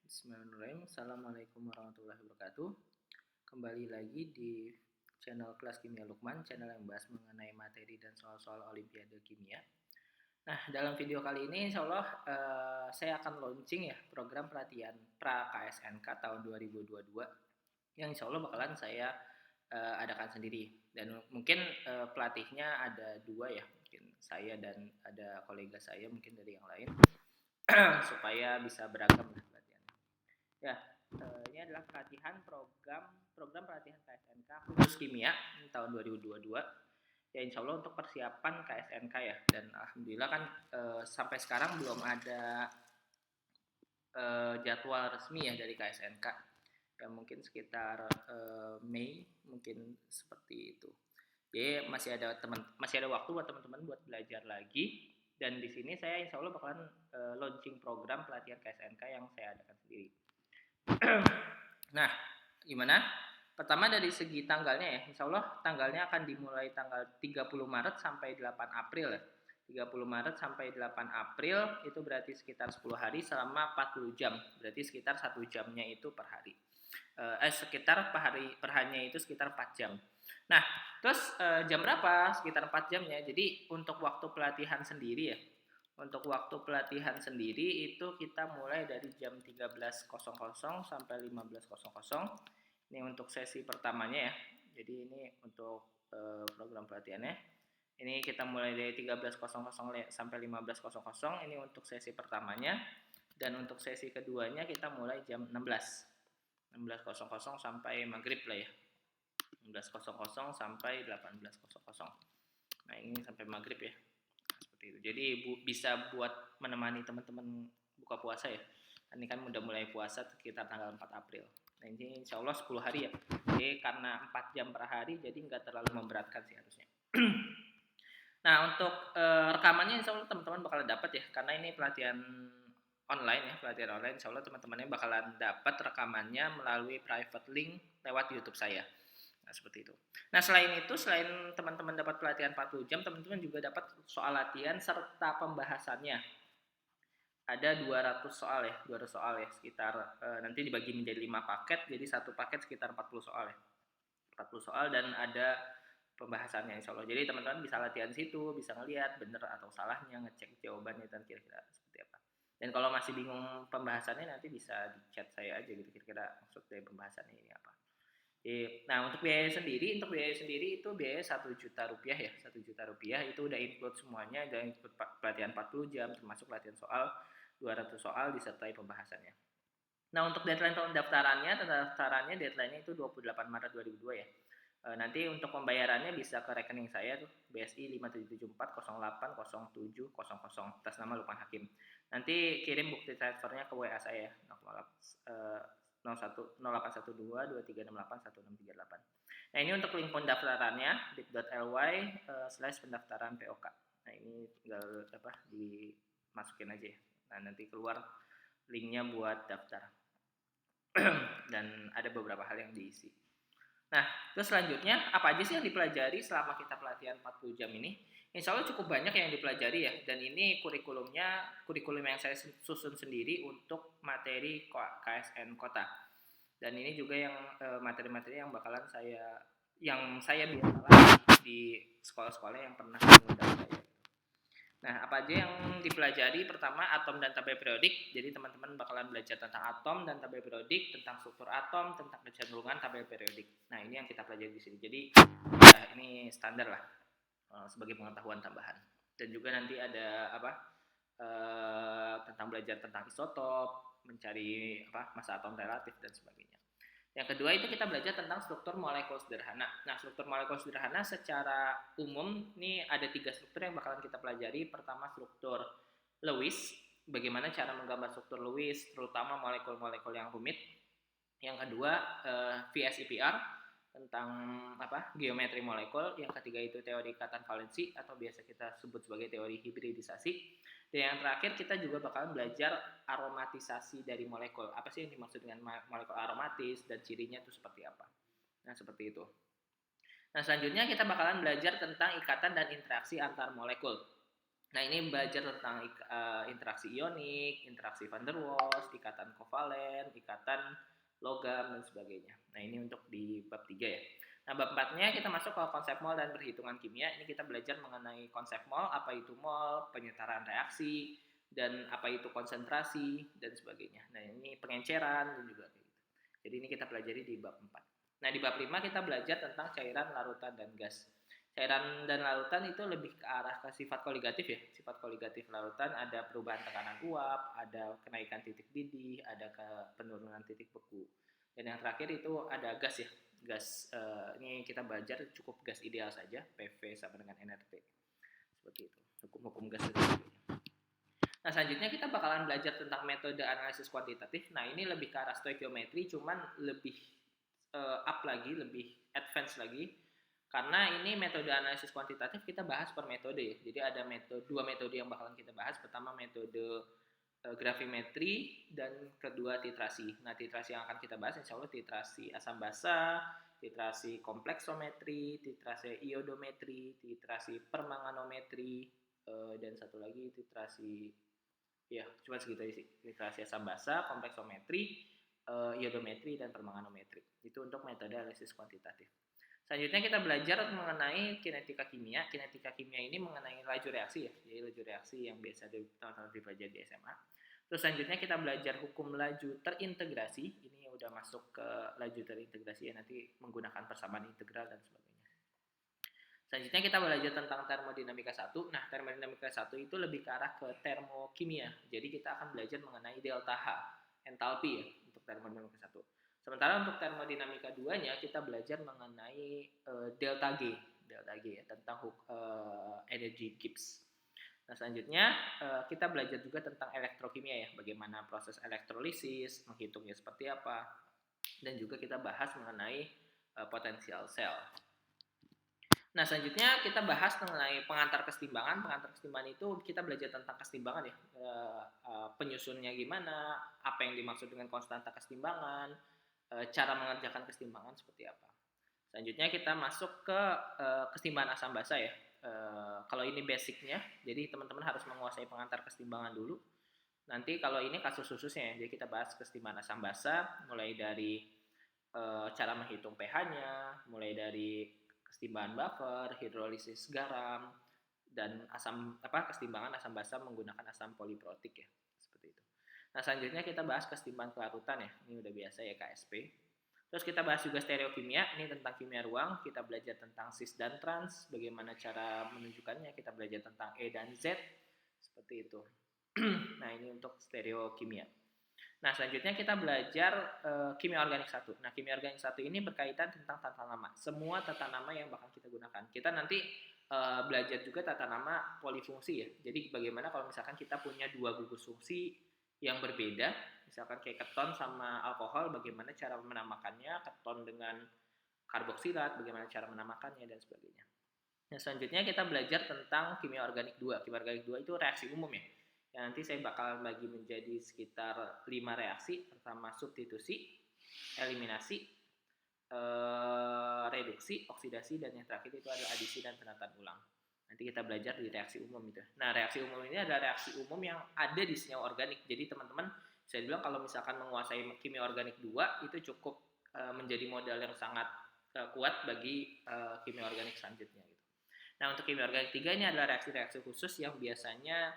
Bismillahirrahmanirrahim. Assalamualaikum warahmatullahi wabarakatuh. Kembali lagi di channel Kelas Kimia Lukman, channel yang bahas mengenai materi dan soal-soal Olimpiade Kimia. Nah, dalam video kali ini insya Allah saya akan launching ya program pelatihan pra-KSNK tahun 2022 yang insya Allah bakalan saya adakan sendiri. Dan mungkin pelatihnya ada dua ya, mungkin saya dan ada kolega saya mungkin dari yang lain supaya bisa beragam lah pelatihannya. Ya, ini adalah program pelatihan KSNK khusus kimia tahun 2022. Ya insya Allah untuk persiapan KSNK ya, dan alhamdulillah kan sampai sekarang belum ada jadwal resmi ya dari KSNK. Ya mungkin sekitar Mei mungkin seperti itu. Jadi masih ada waktu buat teman-teman buat belajar lagi. Dan di sini saya insya Allah bakalan launching program pelatihan KSNK yang saya adakan sendiri. Nah, gimana? Pertama dari segi tanggalnya ya, insya Allah tanggalnya akan dimulai tanggal 30 Maret sampai 8 April ya. 30 Maret sampai 8 April itu berarti sekitar 10 hari selama 40 jam. Berarti sekitar 1 jamnya itu per hari. Sekitar per harinya itu sekitar 4 jam. Nah, terus jam berapa? Sekitar 4 jamnya. Jadi untuk waktu pelatihan sendiri ya. Untuk waktu pelatihan sendiri itu kita mulai dari jam 13.00 sampai 15.00. Ini untuk sesi pertamanya ya. Jadi ini untuk program pelatihannya. Ini kita mulai dari 13.00 sampai 15.00. Ini untuk sesi pertamanya. Dan untuk sesi keduanya kita mulai jam 16.00 sampai maghrib lah ya. 16.00 sampai 18.00. Nah ini sampai maghrib ya. Seperti itu. Jadi bisa buat menemani teman-teman buka puasa ya. Ini kan udah mulai puasa sekitar tanggal 4 April. Nah ini insya Allah 10 hari ya. Jadi karena 4 jam per hari jadi nggak terlalu memberatkan sih harusnya. Nah untuk rekamannya insya Allah teman-teman bakalan dapat ya. Karena ini pelatihan online insya Allah teman-temannya bakalan dapat rekamannya melalui private link lewat YouTube saya. Nah, seperti itu. Nah, selain teman-teman dapat pelatihan 40 jam, teman-teman juga dapat soal latihan serta pembahasannya. Ada 200 soal ya, sekitar nanti dibagi menjadi 5 paket, jadi satu paket sekitar 40 soal ya. 40 soal dan ada pembahasannya insya Allah. Jadi teman-teman bisa latihan situ, bisa ngelihat benar atau salahnya, ngecek jawabannya dan kira-kira seperti apa. Dan kalau masih bingung pembahasannya nanti bisa di chat saya aja gitu kira-kira maksud dari pembahasannya ini apa. Nah untuk biaya sendiri itu biaya 1 juta rupiah ya. 1 juta rupiah itu udah include semuanya, udah include pelatihan 40 jam termasuk latihan soal 200 soal disertai pembahasannya. Nah untuk deadline pendaftarannya deadline-nya itu 28 Maret 2002 ya. Nanti untuk pembayarannya bisa ke rekening saya tuh BSI 5774080700 atas nama Lukman Hakim. Nanti kirim bukti transfernya ke WA saya 0812-2368-1638. Nah ini untuk link pendaftarannya bit.ly/pendaftaran POK. Nah ini tinggal dimasukin aja ya. Nah nanti keluar linknya buat daftar. Dan ada beberapa hal yang diisi. Nah terus selanjutnya apa aja sih yang dipelajari selama kita pelatihan 40 jam ini? Insya Allah cukup banyak yang dipelajari ya, dan ini kurikulum yang saya susun sendiri untuk materi KSN Kota. Dan ini juga yang materi-materi yang bakalan saya biasa di sekolah-sekolah yang pernah mengundang saya. Nah, apa aja yang dipelajari? Pertama, atom dan tabel periodik. Jadi teman-teman bakalan belajar tentang atom dan tabel periodik, tentang struktur atom, tentang kecenderungan tabel periodik. Nah, ini yang kita pelajari di sini. Jadi, ya ini standar lah sebagai pengetahuan tambahan. Dan juga nanti ada tentang belajar tentang isotop, mencari massa atom relatif dan sebagainya. Yang kedua itu kita belajar tentang struktur molekul sederhana. Nah, struktur molekul sederhana secara umum ini ada 3 struktur yang bakalan kita pelajari. Pertama struktur Lewis, bagaimana cara menggambar struktur Lewis, terutama molekul-molekul yang rumit. Yang kedua VSEPR tentang geometri molekul. Yang ketiga itu teori ikatan valensi atau biasa kita sebut sebagai teori hibridisasi. Dan yang terakhir kita juga bakalan belajar aromatisasi dari molekul. Apa sih yang dimaksud dengan molekul aromatis dan cirinya itu seperti apa. Nah seperti itu. Nah selanjutnya kita bakalan belajar tentang ikatan dan interaksi antar molekul. Nah ini belajar tentang interaksi ionik, interaksi van der Waals, ikatan kovalen. kovalen, ikatan logam dan sebagainya. Nah, ini untuk di bab 3 ya. Nah, bab 4-nya kita masuk ke konsep mol dan perhitungan kimia. Ini kita belajar mengenai konsep mol, apa itu mol, penyetaraan reaksi, dan apa itu konsentrasi, dan sebagainya. Nah, ini pengenceran, dan juga kayak gitu. Jadi ini kita pelajari di bab 4. Nah, di bab 5 kita belajar tentang cairan, larutan, dan gas. Cairan dan larutan itu lebih ke arah ke sifat koligatif ya. Sifat koligatif larutan ada perubahan tekanan uap, ada kenaikan titik didih, ada ke penurunan titik beku. Dan yang terakhir itu ada gas ya. Gas ini kita belajar cukup gas ideal saja, PV sama dengan nRT. Seperti itu. Hukum-hukum gas dan sebagainya. Nah, selanjutnya kita bakalan belajar tentang metode analisis kuantitatif. Nah, ini lebih ke arah stoikiometri, cuman lebih up lagi, lebih advance lagi. Karena ini metode analisis kuantitatif kita bahas per metode ya. Jadi ada dua metode yang bakalan kita bahas. Pertama metode gravimetri dan kedua titrasi. Nah, titrasi yang akan kita bahas insya Allah titrasi asam basa, titrasi kompleksometri, titrasi iodometri, titrasi permanganometri, dan satu lagi titrasi ya cuma segitu aja sih. Titrasi asam basa, kompleksometri, iodometri dan permanganometri. Itu untuk metode analisis kuantitatif. Selanjutnya kita belajar mengenai kinetika kimia. Kinetika kimia ini mengenai laju reaksi ya. Jadi laju reaksi yang biasa teman-teman dipelajari di SMA. Terus selanjutnya kita belajar hukum laju terintegrasi. Ini udah masuk ke laju terintegrasi ya, nanti menggunakan persamaan integral dan sebagainya. Selanjutnya kita belajar tentang termodinamika 1. Nah, termodinamika 1 itu lebih ke arah ke termokimia. Jadi kita akan belajar mengenai delta H, entalpi ya, untuk termodinamika 1. Sementara untuk termodinamika 2-nya kita belajar mengenai delta G ya, tentang energi Gibbs. Nah, selanjutnya kita belajar juga tentang elektrokimia ya, bagaimana proses elektrolisis, menghitungnya seperti apa, dan juga kita bahas mengenai potensial sel. Nah, selanjutnya kita bahas mengenai pengantar kesetimbangan. Pengantar kesetimbangan itu kita belajar tentang kesetimbangan ya, penyusunnya gimana, apa yang dimaksud dengan konstanta kesetimbangan, cara mengerjakan kesetimbangan seperti apa. Selanjutnya kita masuk ke kesetimbangan asam basa ya. Kalau ini basicnya, jadi teman-teman harus menguasai pengantar kesetimbangan dulu. Nanti kalau ini kasus khususnya ya, jadi kita bahas kesetimbangan asam basa, mulai dari cara menghitung pH-nya, mulai dari kesetimbangan buffer, hidrolisis garam, dan kesetimbangan asam basa menggunakan asam poliprotik ya, seperti itu. Nah, selanjutnya kita bahas kesetimbangan kelarutan ya, ini udah biasa ya KSP. Terus kita bahas juga stereokimia, ini tentang kimia ruang, kita belajar tentang cis dan trans, bagaimana cara menunjukkannya, kita belajar tentang E dan Z, seperti itu. Nah, ini untuk stereokimia. Nah, selanjutnya kita belajar kimia organik 1. Nah, kimia organik 1 ini berkaitan tentang tata nama. Semua tata nama yang bakal kita gunakan. Kita nanti belajar juga tata nama polifungsi ya. Jadi bagaimana kalau misalkan kita punya dua gugus fungsi yang berbeda, misalkan kayak keton sama alkohol, bagaimana cara menamakannya, keton dengan karboksilat, bagaimana cara menamakannya, dan sebagainya. Nah, selanjutnya kita belajar tentang kimia organik 2. Kimia organik 2 itu reaksi umum ya. Yang nanti saya bakal bagi menjadi sekitar 5 reaksi. Pertama substitusi, eliminasi, reduksi, oksidasi, dan yang terakhir itu adalah adisi dan penataan ulang. Nanti kita belajar di reaksi umum itu. Nah, reaksi umum ini adalah reaksi umum yang ada di senyawa organik. Jadi teman-teman, saya bilang kalau misalkan menguasai kimia organik 2 itu cukup menjadi modal yang sangat kuat bagi kimia organik selanjutnya gitu. Nah, untuk kimia organik 3 ini adalah reaksi-reaksi khusus yang biasanya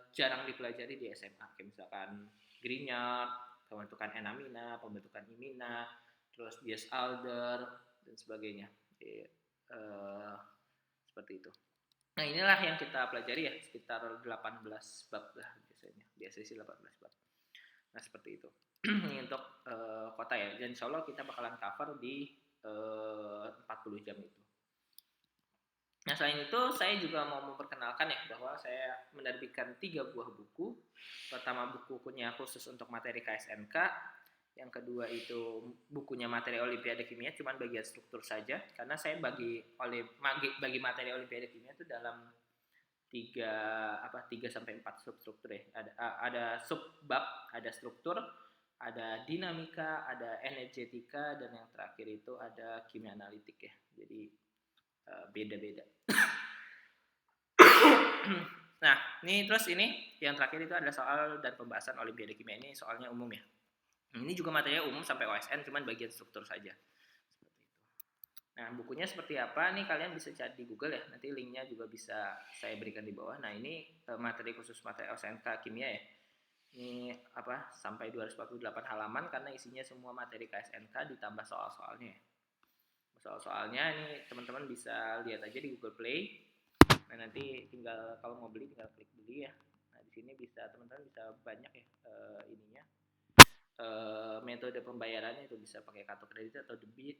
jarang dipelajari di SMA, kayak misalkan Grignard, pembentukan enamina, pembentukan imina, terus Diels-Alder dan sebagainya. Jadi, seperti itu. Nah, inilah yang kita pelajari ya, sekitar 18 bab lah biasanya sih 18 bab. Nah, seperti itu. Ini untuk kota ya, dan insya Allah kita bakalan cover di 40 jam itu. Nah, selain itu saya juga mau memperkenalkan ya bahwa saya menerbitkan 3 buah buku. Pertama, bukunya khusus untuk materi KSNK. Yang kedua itu bukunya materi Olimpiade Kimia, cuman bagian struktur saja. Karena saya bagi materi Olimpiade Kimia itu dalam 3 sampai 4 substruktur ya. Ada subbab, ada struktur, ada dinamika, ada energetika, dan yang terakhir itu ada kimia analitik ya. Jadi beda-beda. Nah, ini terus ini yang terakhir itu adalah soal dan pembahasan Olimpiade Kimia. Ini soalnya umum ya. Ini juga materinya umum sampai OSN, cuman bagian struktur saja. Seperti itu. Nah, bukunya seperti apa nih kalian bisa cari di Google ya. Nanti linknya juga bisa saya berikan di bawah. Nah, ini materi khusus materi OSNK Kimia ya. Ini apa sampai 248 halaman karena isinya semua materi KSNK ditambah soal-soalnya. Soal-soalnya ini teman-teman bisa lihat aja di Google Play. Nah, nanti tinggal kalau mau beli tinggal klik beli ya. Nah, di sini bisa teman-teman bisa banyak ya ininya. Metode pembayarannya itu bisa pakai kartu kredit atau debit,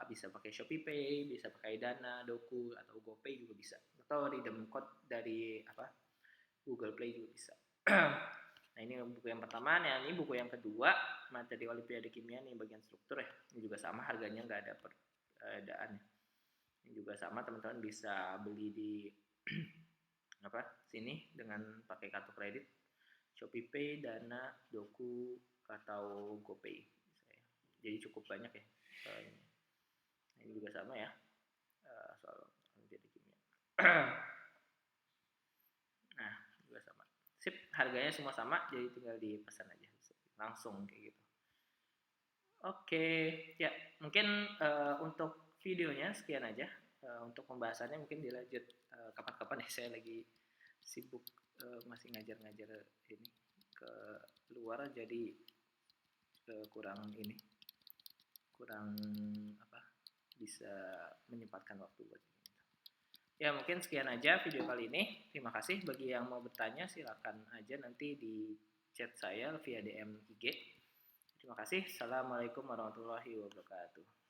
bisa pakai ShopeePay, bisa pakai Dana, Doku atau GoPay juga bisa. Atau redeem code dari apa Google Play juga bisa. Nah, ini buku yang pertama. Nah, ini buku yang kedua, materi Olimpiade Kimia nih bagian struktur ya. Ini juga sama, harganya nggak ada perbedaan. Ini juga sama, teman-teman bisa beli di apa sini dengan pakai kartu kredit, ShopeePay, Dana, Doku atau GoPay. Jadi cukup banyak ya. Ini juga sama ya soal Olimpiade Kimia. Nah, juga sama. Sip, harganya semua sama, jadi tinggal dipesan aja langsung kayak gitu. Oke, ya mungkin untuk videonya sekian aja. Untuk pembahasannya mungkin dilanjut kapan-kapan ya. Saya lagi sibuk masih ngajar-ngajar ini ke luar, jadi kurang apa bisa menyempatkan waktu buat ini. Ya mungkin sekian aja video kali ini. Terima kasih bagi yang mau bertanya, silakan aja nanti di chat saya via DM IG. Terima kasih. Assalamualaikum warahmatullahi wabarakatuh.